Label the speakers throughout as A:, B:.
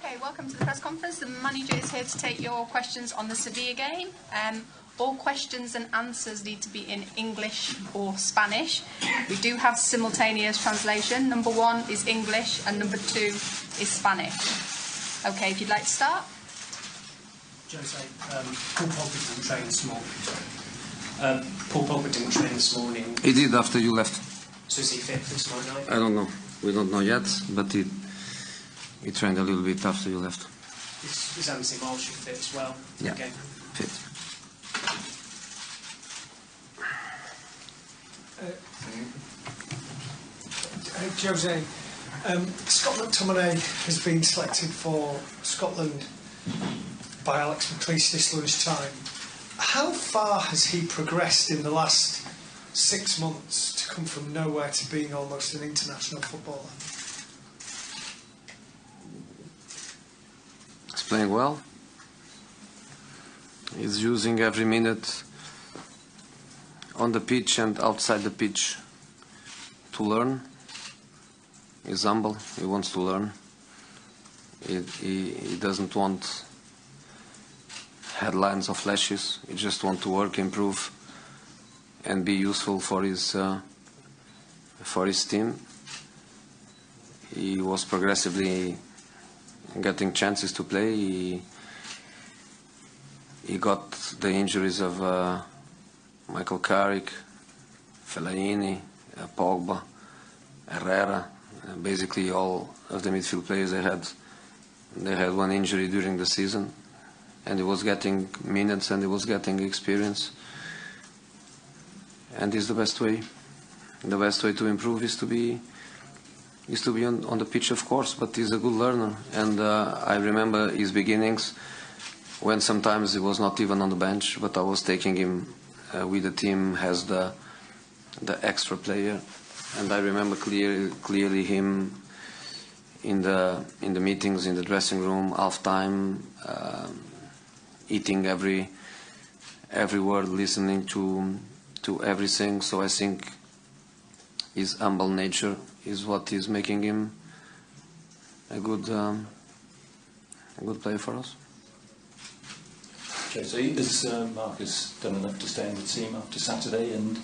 A: Okay, welcome to the press conference. The manager is here to take your questions on the Sevilla game. All questions and answers need to be in English or Spanish. We do have simultaneous translation. Number 1 is English and number 2 is Spanish. Okay, if you'd like to start.
B: Jose, Paul Pogba didn't train this morning. Paul Pogba didn't train this morning.
C: He did after you left.
B: So is he fit for tomorrow night?
C: I don't know. We don't know yet, but he trained a little bit after you left.
B: Is Anthony Marshall fit as well?
C: Yeah,
B: okay.
C: Fit.
D: Jose, Scott McTominay has been selected for Scotland by Alex McLeish this lunchtime. How far has he progressed in the last 6 months to come from nowhere to being almost an international footballer?
C: He's playing well. He's using every minute on the pitch and outside the pitch to learn. He's humble. He wants to learn. He doesn't want headlines or flashes. He just wants to work, improve, and be useful for his team. He was progressively getting chances to play. He got the injuries of Michael Carrick, Fellaini, Pogba, Herrera. Basically all of the midfield players they had one injury during the season, and he was getting minutes and he was getting experience. And it's the best way. The best way to improve is to be on the pitch, of course, but he's a good learner. And I remember his beginnings when sometimes he was not even on the bench, but I was taking him with the team as the extra player. And I remember clearly him in the meetings, in the dressing room, half time, eating every word, listening to everything. So I think his humble nature is what is making him a good player for us.
E: Jose, has Marcus done enough to stay in the team after Saturday? And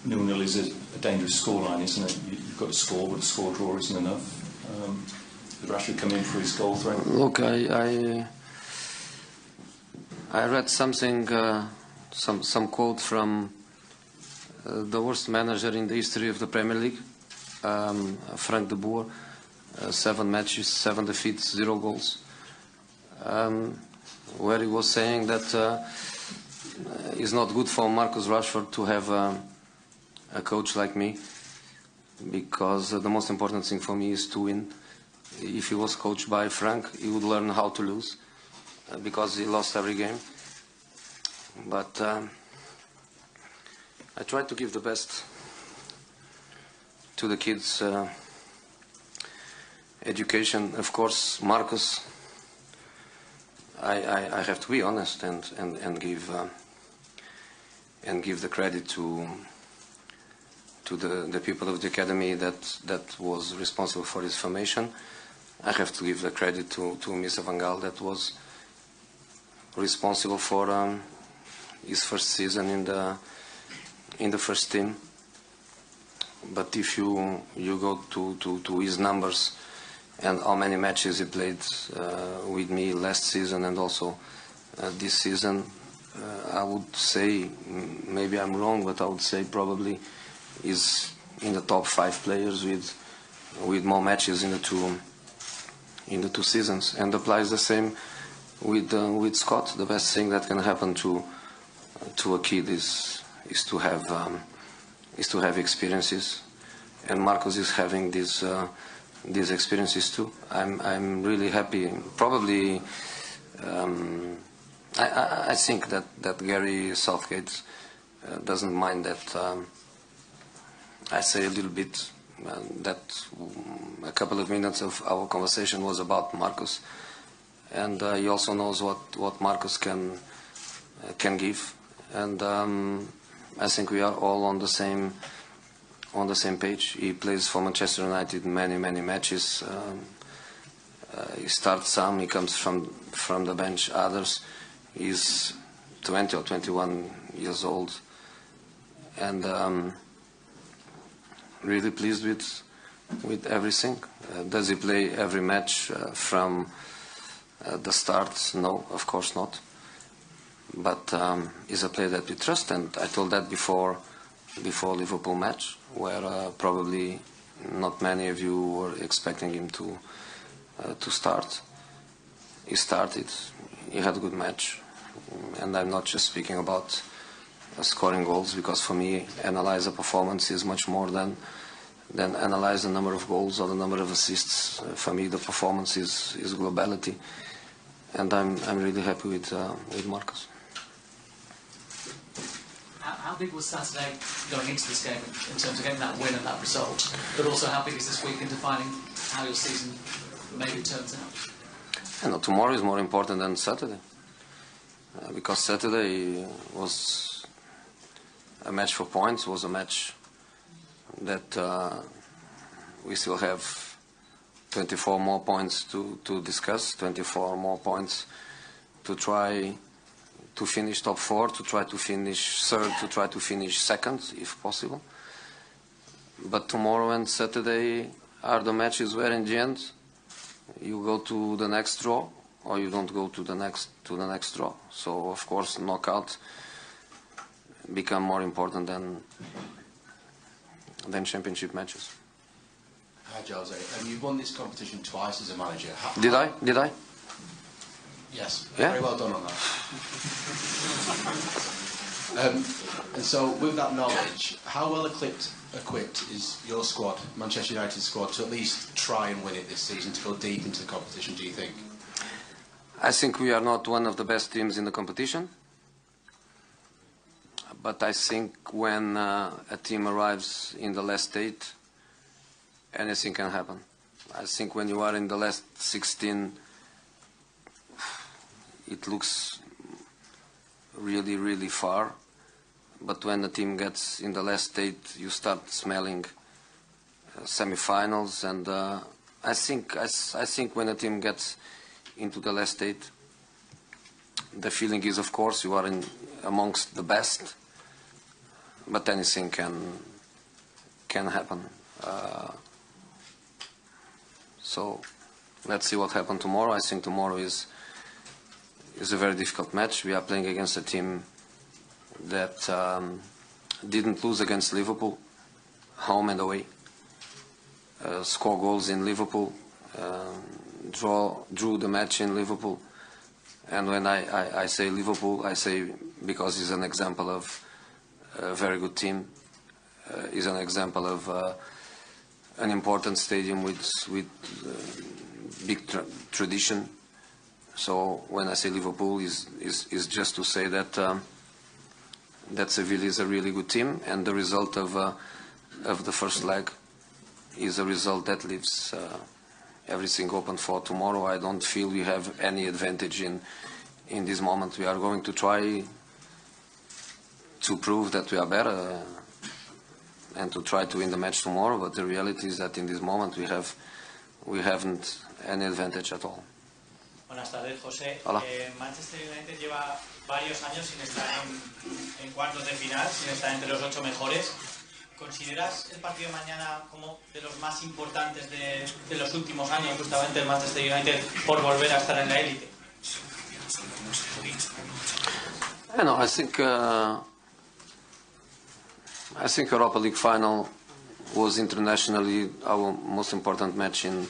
E: 0-0 is a dangerous scoreline, isn't it? You've got to score, but a score draw isn't enough. Did Rashford come in for his goal threat?
C: Look, I read something, some quote from the worst manager in the history of the Premier League, Frank de Boer, 7 matches, 7 defeats, 0 goals, where he was saying that it's not good for Marcus Rashford to have a coach like me, because the most important thing for me is to win. If he was coached by Frank, he would learn how to lose, because he lost every game. But I tried to give the best to the kids' education. Of course, Marcus, I have to be honest and give the credit to the people of the academy that was responsible for his formation. I have to give the credit to Mr. Van Gaal, that was responsible for his first season in the first team. But if you go to his numbers and how many matches he played with me last season and also this season, I would say, maybe I'm wrong, but I would say probably is in the top 5 players with more matches in the two seasons. And applies the same with Scott. The best thing that can happen to a kid is to have experiences, and Marcos is having these experiences too. I'm really happy. Probably I think that Gary Southgate doesn't mind that I say a little bit that a couple of minutes of our conversation was about Marcos, and he also knows what Marcos can give, and I think we are all on the same page. He plays for Manchester United many matches. He starts some, he comes from the bench others. He's 20 or 21 years old, and really pleased with everything. Does he play every match from the start? No, of course not. But he's a player that we trust, and I told that before Liverpool match, where probably not many of you were expecting him to start. He started. He had a good match, and I'm not just speaking about scoring goals, because for me, analyze a performance is much more than analyze the number of goals or the number of assists. For me, the performance is globality, and I'm really happy with Marcus.
F: How big was Saturday going into this game in terms of getting that win and that result? But also, how big is this week in defining how your season maybe turns out?
C: Tomorrow is more important than Saturday, because Saturday was a match for points, was a match that we still have 24 more points to discuss, 24 more points to try to finish top 4, to try to finish third, to try to finish second, if possible. But tomorrow and Saturday are the matches where, in the end, you go to the next draw, or you don't go to the next draw. So, of course, knockout become more important than championship matches.
G: Hi, Jose. And you've won this competition twice as a manager.
C: Did I?
G: Yes.
C: Yeah?
G: Very well done on that. And so, with that knowledge, how well equipped is your squad, Manchester United squad, to at least try and win it this season, to go deep into the competition, do you think?
C: I think we are not one of the best teams in the competition. But I think when a team arrives in the last 8, anything can happen. I think when you are in the last 16, it looks really, really far. But when the team gets in the last 8, you start smelling semi-finals. And I think when a team gets into the last 8, the feeling is, of course, you are amongst the best. But anything can happen. So let's see what happens tomorrow. I think tomorrow is a very difficult match. We are playing against a team that didn't lose against Liverpool, home and away. Score goals in Liverpool, drew the match in Liverpool. And when I say Liverpool, I say because it's an example of a very good team, is an example of an important stadium with big tradition. So when I say Liverpool, is just to say that that Sevilla is a really good team, and the result of the first leg is a result that leaves everything open for tomorrow. I don't feel we have any advantage in this moment. We are going to try to prove that we are better and to try to win the match tomorrow, but the reality is that in this moment we haven't any advantage at all.
H: Buenas tardes, José.
C: Hola.
H: Manchester United lleva varios años sin estar en cuartos de final, sin estar entre los 8 mejores. ¿Consideras el partido de mañana como de los más importantes de los últimos años, justamente el Manchester United, por volver a estar en la élite?
C: I think Europa League final was internationally our most important match in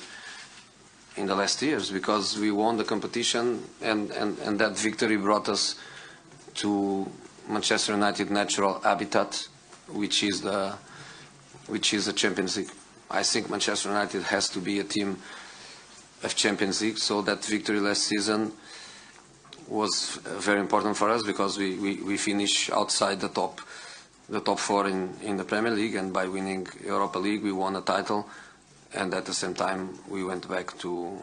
C: the last years, because we won the competition, and that victory brought us to Manchester United natural habitat, which is the Champions League. I think Manchester United has to be a team of Champions League, so that victory last season was very important for us, because we finished outside the top 4 in the Premier League, and by winning Europa League we won a title, and at the same time we went back to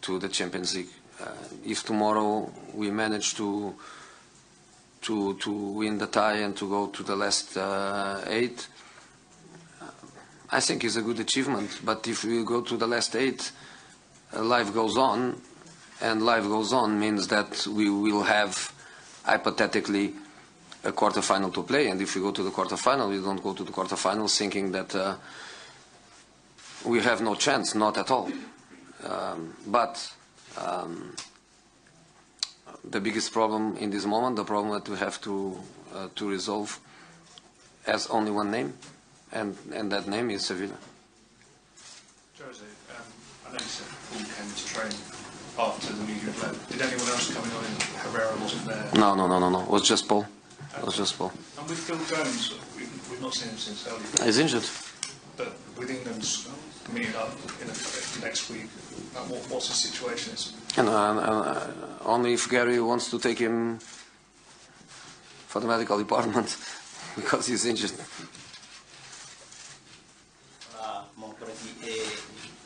C: the Champions League. If tomorrow we manage to win the tie and to go to the last 8, I think it's a good achievement. But if we go to the last 8 life goes on, and life goes on means that we will have, hypothetically, a quarter-final to play, and if we go to the quarter-final, we don't go to the quarter-final thinking that we have no chance, not at all. But the biggest problem in this moment, the problem that we have to resolve, has only one name, and that name is Sevilla.
I: Jose, I know you said Paul came to train after the media had left. Did anyone else come in? Herrera wasn't there?
C: No. It was just Paul. It was just Paul.
I: And with Phil Jones, we've not seen him since early.
C: He's injured.
I: But with England's meeting up next week, what's the situation?
C: And only if Gary wants to take him for the medical department because he's injured.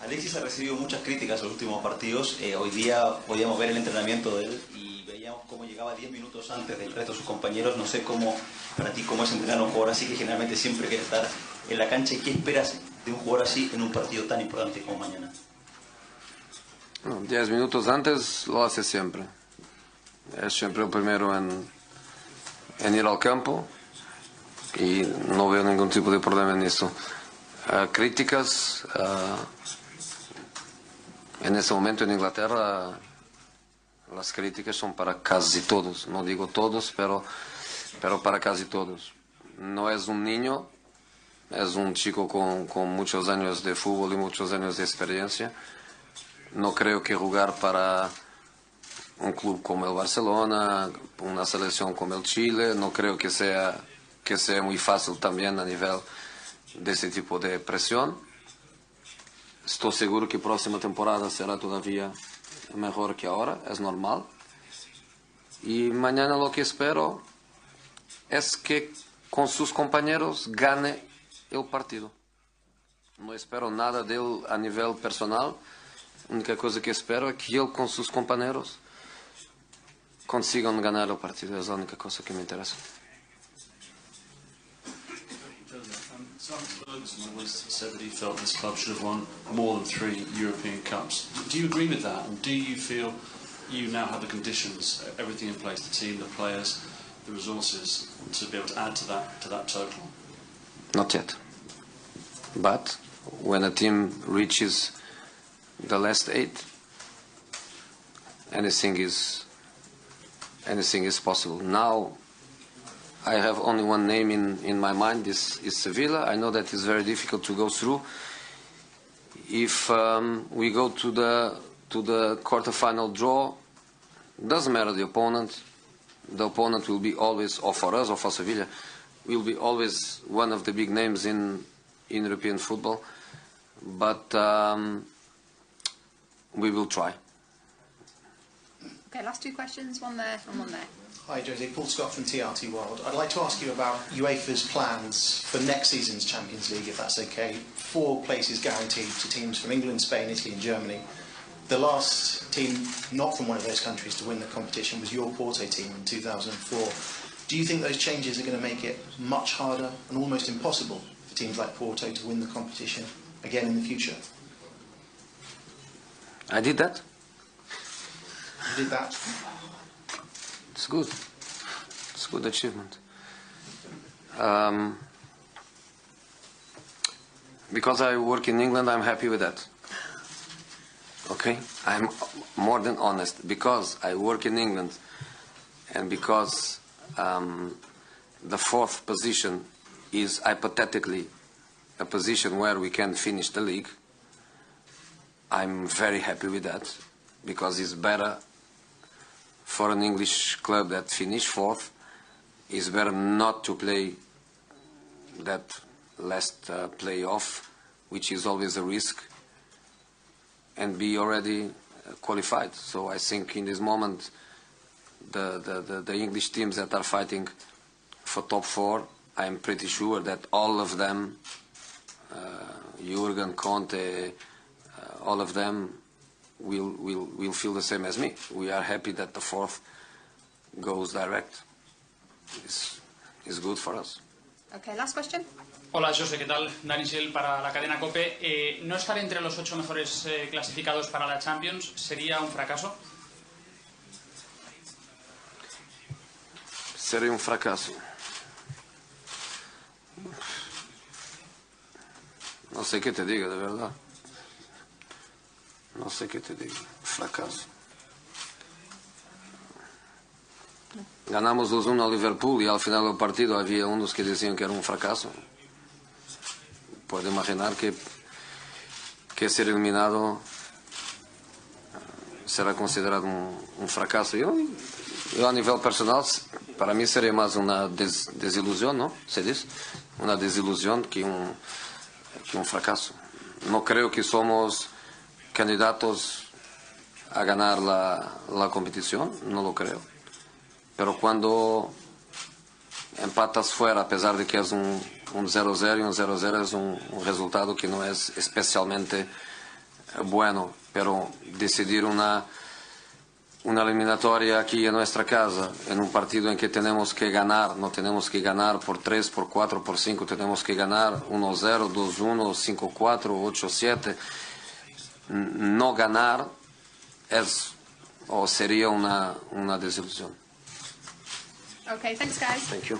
J: Alexis ha recibido muchas críticas en los últimos partidos. Hoy día podíamos ver el entrenamiento de él y veíamos cómo llegaba 10 minutos antes del resto de sus compañeros. No sé cómo, para ti, cómo es entrenar a un jugador así que generalmente siempre quiere estar en la cancha. ¿Y qué esperas de un jugador así en un partido tan importante como mañana?
C: 10 minutos antes lo hace siempre. Es siempre el primero en ir al campo y no veo ningún tipo de problema en eso. Críticas, en ese momento en Inglaterra las críticas son para casi todos, no digo todos, pero para casi todos. No es un niño, es un chico con muchos años de fútbol y muchos años de experiencia. No creo que jugar para un club como el Barcelona, una selección como el Chile, no creo que sea muy fácil también a nivel de ese tipo de presión. Estoy seguro que próxima temporada será todavía mejor que ahora, es normal. Y mañana lo que espero es que con sus compañeros gane el partido. No espero nada de él a nivel personal. La única cosa que espero es que él con sus compañeros consigan ganar el partido. Es la única cosa que me interesa.
K: Ferguson always said that he felt this club should have won more than 3 European Cups. Do you agree with that? And do you feel you now have the conditions, everything in place, the team, the players, the resources, to be able to add to that total?
C: Not yet. But when a team reaches the last 8, anything is possible. Now I have only one name in my mind. This is Sevilla. I know that it's very difficult to go through. If we go to the quarter-final draw, doesn't matter the opponent. The opponent will be always, or for us or for Sevilla, will be always one of the big names in European football. But we will try.
A: Okay, last 2 questions. One there and one there.
L: Hi, Jose. Paul Scott from TRT World. I'd like to ask you about UEFA's plans for next season's Champions League, if that's okay. 4 places guaranteed to teams from England, Spain, Italy and Germany. The last team not from one of those countries to win the competition was your Porto team in 2004. Do you think those changes are going to make it much harder and almost impossible for teams like Porto to win the competition again in the future?
C: I did that.
L: You did that?
C: It's good. It's a good achievement. Because I work in England, I'm happy with that. Okay? I'm more than honest. Because I work in England and because the 4th position is hypothetically a position where we can finish the league, I'm very happy with that because it's better for an English club that finished 4th. It's better not to play that last playoff, which is always a risk, and be already qualified. So I think in this moment the English teams that are fighting for top 4, I'm pretty sure that all of them, Jurgen, Conte, all of them will feel the same as me. We are happy that the 4th goes direct. It's good for us.
A: Okay, last question.
M: Hola, José, ¿qué tal? Dani Sel para la cadena COPE. ¿No estar entre los 8 mejores clasificados para la Champions sería un fracaso?
C: Sería un fracaso. No sé qué te diga, de verdad. No sé qué te diga. Fracaso. Ganamos 2-1 a Liverpool y al final del partido había unos que decían que era un fracaso. Puede imaginar que ser eliminado será considerado un fracaso. Yo a nivel personal, para mí sería más una desilusión, ¿no? ¿Se dice? Una desilusión que un fracaso. No creo que somos candidatos a ganar la competición, no lo creo. Pero cuando empatas fuera, a pesar de que es un 0-0 y un 0-0 es un resultado que no es especialmente bueno, pero decidir una eliminatoria aquí en nuestra casa, en un partido en que tenemos que ganar, no tenemos que ganar por 3, por 4, por 5, tenemos que ganar 1-0, 2-1, 5-4, 8-7. No ganar es o sería una desilusión.
A: Okay, thanks guys.
C: Thank you.